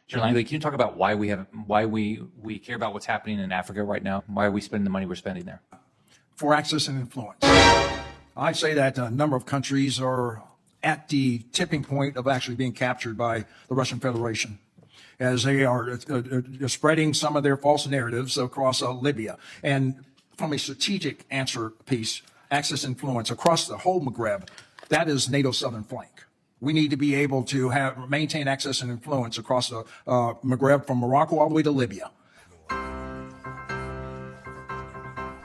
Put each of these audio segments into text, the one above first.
Sure, Langley, can you talk about why we care about what's happening in Africa right now? Why are we spending the money we're spending there? For access and influence. I say that a number of countries are at the tipping point of actually being captured by the Russian Federation, as they are spreading some of their false narratives across Libya. And from a strategic answer piece, access influence across the whole Maghreb, that is NATO's southern flank. We need to be able to maintain access and influence across the Maghreb from Morocco all the way to Libya.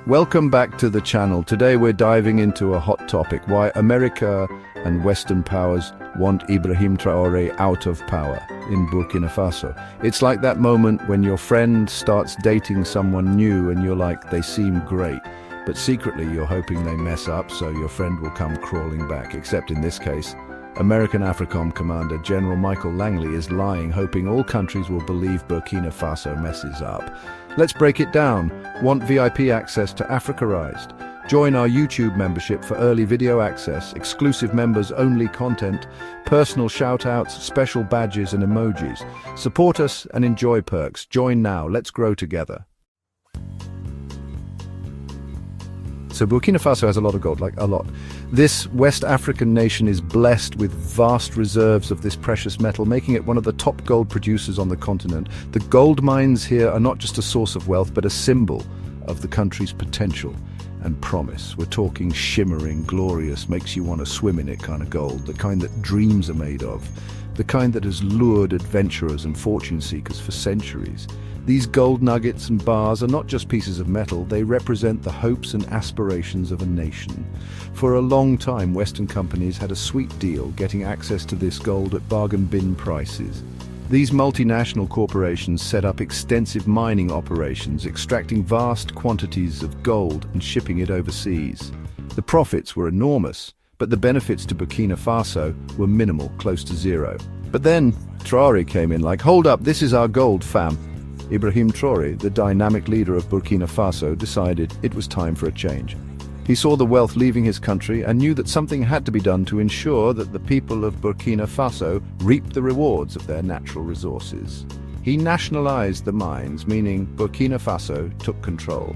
Welcome back to the channel. Today we're diving into a hot topic: why America and Western powers want Ibrahim Traoré out of power in Burkina Faso. It's like that moment when your friend starts dating someone new and you're like, they seem great, but secretly you're hoping they mess up so your friend will come crawling back. Except in this case, American AFRICOM Commander General Michael Langley is lying, hoping all countries will believe Burkina Faso messes up. Let's break it down. Want VIP access to Africarized? Join our YouTube membership for early video access, exclusive members-only content, personal shout-outs, special badges and emojis. Support us and enjoy perks. Join now. Let's grow together. So Burkina Faso has a lot of gold, like a lot. This West African nation is blessed with vast reserves of this precious metal, making it one of the top gold producers on the continent. The gold mines here are not just a source of wealth, but a symbol of the country's potential and promise. We're talking shimmering, glorious, makes you want to swim in it kind of gold, the kind that dreams are made of, the kind that has lured adventurers and fortune seekers for centuries. These gold nuggets and bars are not just pieces of metal, they represent the hopes and aspirations of a nation. For a long time, Western companies had a sweet deal getting access to this gold at bargain bin prices. These multinational corporations set up extensive mining operations, extracting vast quantities of gold and shipping it overseas. The profits were enormous, but the benefits to Burkina Faso were minimal, close to zero. But then Traore came in like, hold up, this is our gold, fam. Ibrahim Traoré, the dynamic leader of Burkina Faso, decided it was time for a change. He saw the wealth leaving his country and knew that something had to be done to ensure that the people of Burkina Faso reaped the rewards of their natural resources. He nationalized the mines, meaning Burkina Faso took control.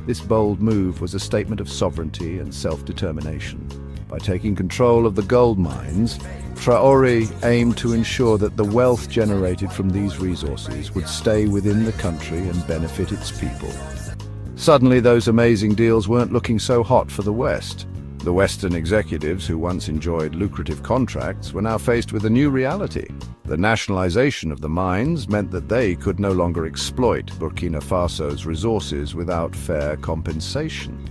This bold move was a statement of sovereignty and self-determination. By taking control of the gold mines, Traore aimed to ensure that the wealth generated from these resources would stay within the country and benefit its people. Suddenly, those amazing deals weren't looking so hot for the West. The Western executives, who once enjoyed lucrative contracts, were now faced with a new reality. The nationalization of the mines meant that they could no longer exploit Burkina Faso's resources without fair compensation.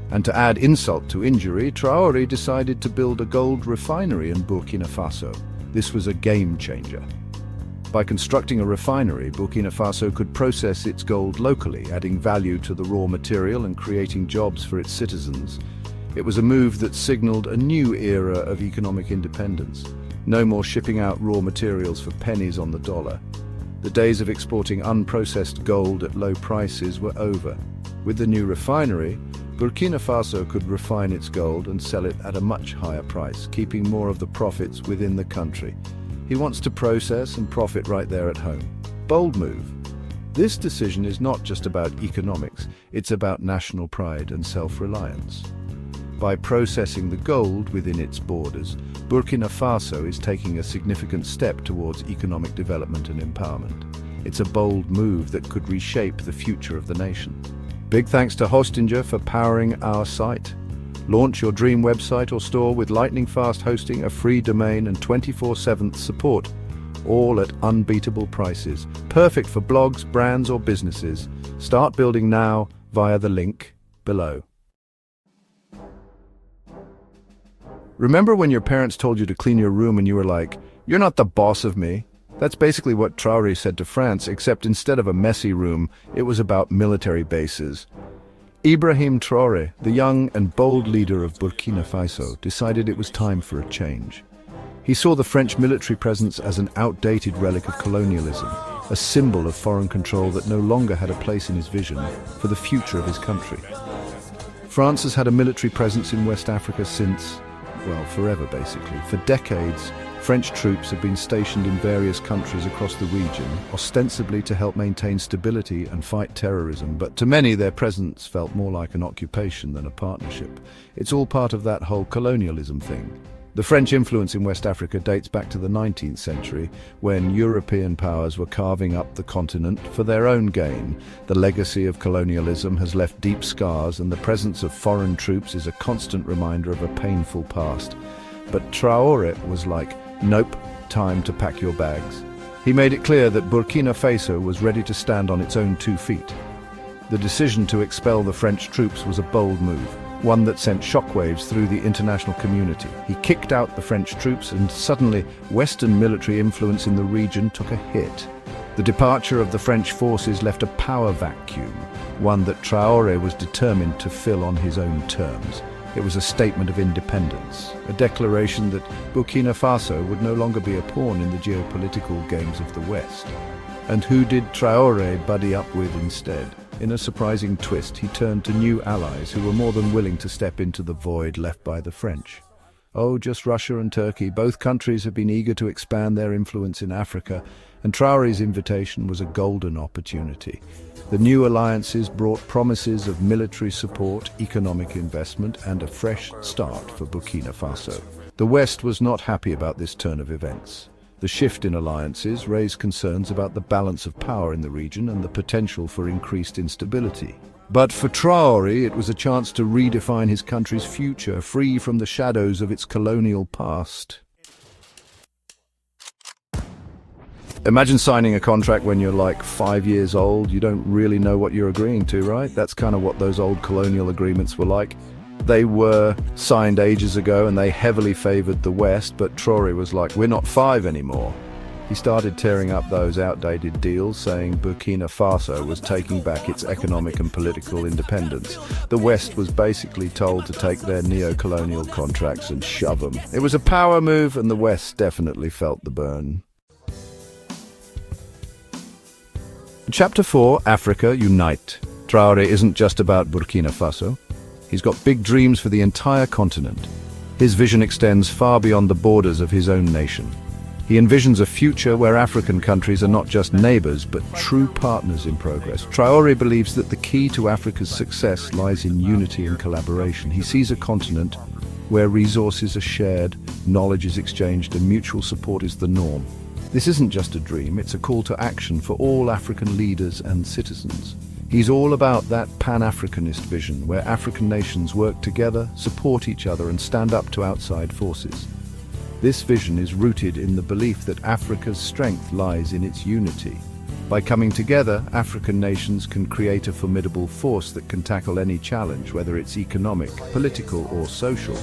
And to add insult to injury, Traore decided to build a gold refinery in Burkina Faso. This was a game changer. By constructing a refinery, Burkina Faso could process its gold locally, adding value to the raw material and creating jobs for its citizens. It was a move that signaled a new era of economic independence. No more shipping out raw materials for pennies on the dollar. The days of exporting unprocessed gold at low prices were over. With the new refinery, Burkina Faso could refine its gold and sell it at a much higher price, keeping more of the profits within the country. He wants to process and profit right there at home. Bold move. This decision is not just about economics, it's about national pride and self-reliance. By processing the gold within its borders, Burkina Faso is taking a significant step towards economic development and empowerment. It's a bold move that could reshape the future of the nation. Big thanks to 𝐻𝑗 for powering our site. Launch your dream website or store with lightning-fast hosting, a free domain and 24/7 support, all at unbeatable prices. Perfect for blogs, brands or businesses. Start building now via the link below. Remember when your parents told you to clean your room and you were like, "You're not the boss of me"? That's basically what Traore said to France, except instead of a messy room, it was about military bases. Ibrahim Traoré, the young and bold leader of Burkina Faso, decided it was time for a change. He saw the French military presence as an outdated relic of colonialism, a symbol of foreign control that no longer had a place in his vision for the future of his country. France has had a military presence in West Africa since, well, forever basically. For decades, French troops have been stationed in various countries across the region, ostensibly to help maintain stability and fight terrorism, but to many their presence felt more like an occupation than a partnership. It's all part of that whole colonialism thing. The French influence in West Africa dates back to the 19th century, when European powers were carving up the continent for their own gain. The legacy of colonialism has left deep scars, and the presence of foreign troops is a constant reminder of a painful past. But Traore was like, nope, time to pack your bags. He made it clear that Burkina Faso was ready to stand on its own 2 feet. The decision to expel the French troops was a bold move, one that sent shockwaves through the international community. He kicked out the French troops, and suddenly Western military influence in the region took a hit. The departure of the French forces left a power vacuum, one that Traore was determined to fill on his own terms. It was a statement of independence, a declaration that Burkina Faso would no longer be a pawn in the geopolitical games of the West. And who did Traore buddy up with instead? In a surprising twist, he turned to new allies who were more than willing to step into the void left by the French. Oh, just Russia and Turkey. Both countries have been eager to expand their influence in Africa, and Traore's invitation was a golden opportunity. The new alliances brought promises of military support, economic investment, and a fresh start for Burkina Faso. The West was not happy about this turn of events. The shift in alliances raised concerns about the balance of power in the region and the potential for increased instability. But for Traore, it was a chance to redefine his country's future, free from the shadows of its colonial past. Imagine signing a contract when you're like 5 years old. You don't really know what you're agreeing to, right? That's kind of what those old colonial agreements were like. They were signed ages ago and they heavily favored the West, but Traore was like, we're not 5 anymore. He started tearing up those outdated deals, saying Burkina Faso was taking back its economic and political independence. The West was basically told to take their neo-colonial contracts and shove them. It was a power move, and the West definitely felt the burn. Chapter 4, Africa Unite. Traore isn't just about Burkina Faso. He's got big dreams for the entire continent. His vision extends far beyond the borders of his own nation. He envisions a future where African countries are not just neighbors, but true partners in progress. Traore believes that the key to Africa's success lies in unity and collaboration. He sees a continent where resources are shared, knowledge is exchanged, and mutual support is the norm. This isn't just a dream, it's a call to action for all African leaders and citizens. He's all about that Pan-Africanist vision, where African nations work together, support each other, and stand up to outside forces. This vision is rooted in the belief that Africa's strength lies in its unity. By coming together, African nations can create a formidable force that can tackle any challenge, whether it's economic, political, or social.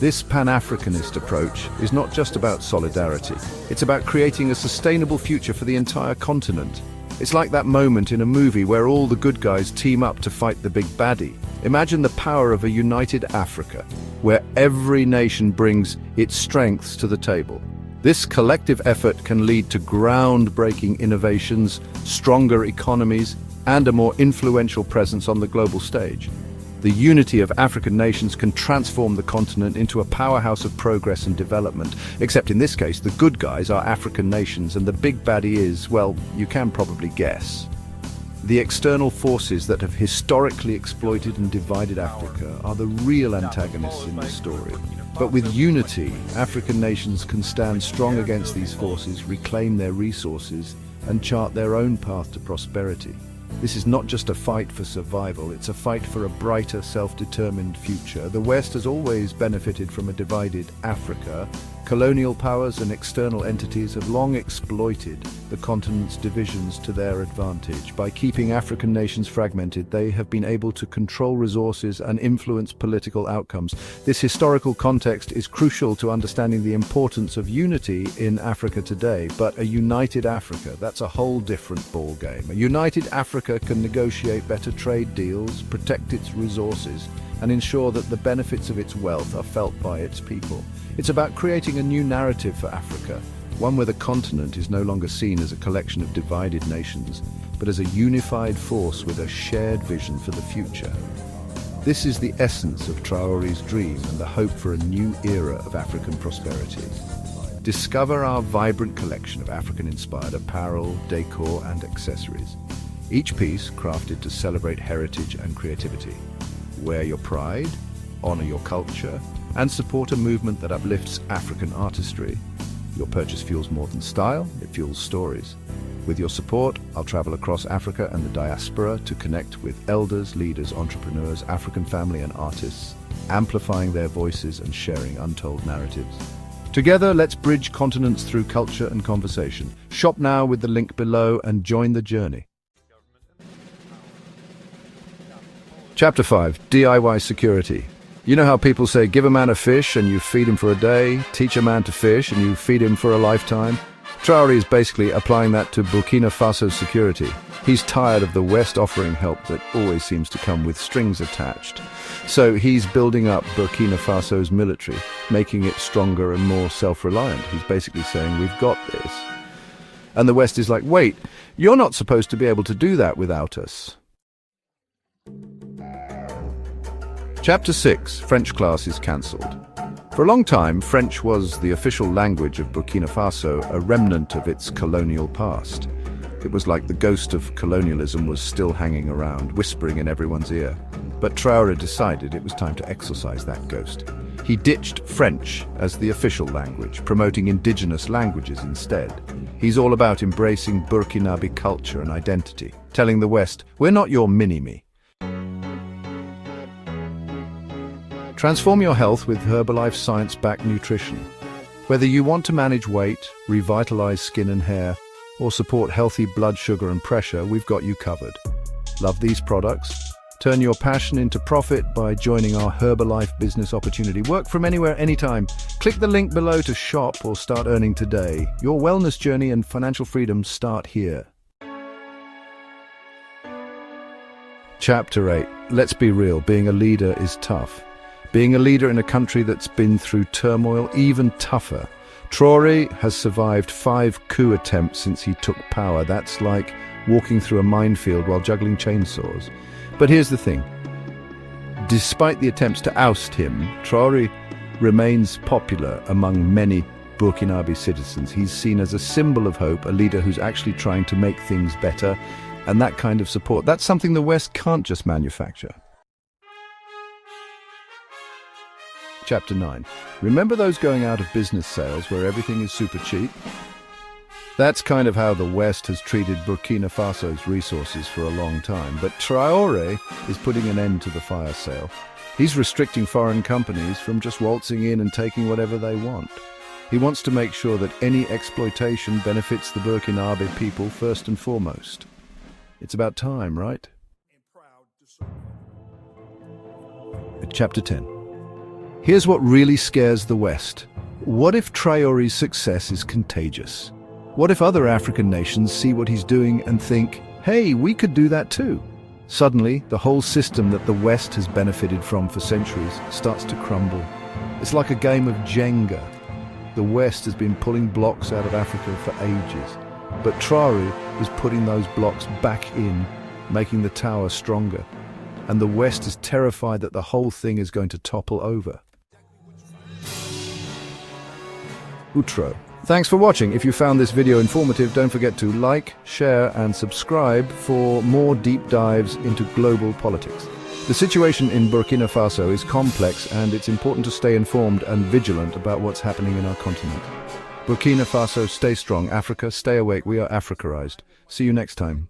This Pan-Africanist approach is not just about solidarity. It's about creating a sustainable future for the entire continent. It's like that moment in a movie where all the good guys team up to fight the big baddie. Imagine the power of a united Africa, where every nation brings its strengths to the table. This collective effort can lead to groundbreaking innovations, stronger economies, and a more influential presence on the global stage. The unity of African nations can transform the continent into a powerhouse of progress and development, except in this case, the good guys are African nations and the big baddie is, well, you can probably guess. The external forces that have historically exploited and divided Africa are the real antagonists in this story. But with unity, African nations can stand strong against these forces, reclaim their resources, and chart their own path to prosperity. This is not just a fight for survival, it's a fight for a brighter, self-determined future. The West has always benefited from a divided Africa. Colonial powers and external entities have long exploited the continent's divisions to their advantage. By keeping African nations fragmented, they have been able to control resources and influence political outcomes. This historical context is crucial to understanding the importance of unity in Africa today. But a united Africa, that's a whole different ballgame. A united Africa can negotiate better trade deals, protect its resources, and ensure that the benefits of its wealth are felt by its people. It's about creating a new narrative for Africa, one where the continent is no longer seen as a collection of divided nations, but as a unified force with a shared vision for the future. This is the essence of Traore's dream and the hope for a new era of African prosperity. Discover our vibrant collection of African-inspired apparel, decor, and accessories. Each piece crafted to celebrate heritage and creativity. Wear your pride, honor your culture, and support a movement that uplifts African artistry. Your purchase fuels more than style, it fuels stories. With your support, I'll travel across Africa and the diaspora to connect with elders, leaders, entrepreneurs, African family and artists, amplifying their voices and sharing untold narratives. Together, let's bridge continents through culture and conversation. Shop now with the link below and join the journey. Chapter 5, DIY Security. You know how people say, give a man a fish and you feed him for a day, teach a man to fish and you feed him for a lifetime? Traore is basically applying that to Burkina Faso's security. He's tired of the West offering help that always seems to come with strings attached. So he's building up Burkina Faso's military, making it stronger and more self-reliant. He's basically saying, we've got this. And the West is like, wait, you're not supposed to be able to do that without us. Chapter 6, French class is cancelled. For a long time, French was the official language of Burkina Faso, a remnant of its colonial past. It was like the ghost of colonialism was still hanging around, whispering in everyone's ear. But Traore decided it was time to exorcise that ghost. He ditched French as the official language, promoting indigenous languages instead. He's all about embracing Burkinabe culture and identity, telling the West, we're not your mini-me. Transform your health with Herbalife science-backed nutrition. Whether you want to manage weight, revitalize skin and hair, or support healthy blood sugar and pressure, we've got you covered. Love these products? Turn your passion into profit by joining our Herbalife business opportunity. Work from anywhere, anytime. Click the link below to shop or start earning today. Your wellness journey and financial freedom start here. Chapter 8. Let's be real, being a leader is tough. Being a leader in a country that's been through turmoil, even tougher. Traore has survived 5 coup attempts since he took power. That's like walking through a minefield while juggling chainsaws. But here's the thing. Despite the attempts to oust him, Traore remains popular among many Burkinabe citizens. He's seen as a symbol of hope, a leader who's actually trying to make things better. And that kind of support, that's something the West can't just manufacture. Chapter 9. Remember those going out of business sales where everything is super cheap? That's kind of how the West has treated Burkina Faso's resources for a long time. But Traore is putting an end to the fire sale. He's restricting foreign companies from just waltzing in and taking whatever they want. He wants to make sure that any exploitation benefits the Burkinabe people first and foremost. It's about time, right? Chapter 10. Here's what really scares the West. What if Traore's success is contagious? What if other African nations see what he's doing and think, hey, we could do that too? Suddenly, the whole system that the West has benefited from for centuries starts to crumble. It's like a game of Jenga. The West has been pulling blocks out of Africa for ages, but Traore is putting those blocks back in, making the tower stronger. And the West is terrified that the whole thing is going to topple over. Outro. Thanks for watching. If you found this video informative, don't forget to like, share and subscribe for more deep dives into global politics. The situation in Burkina Faso is complex and it's important to stay informed and vigilant about what's happening in our continent. Burkina Faso, stay strong. Africa, stay awake. We are Africarized. See you next time.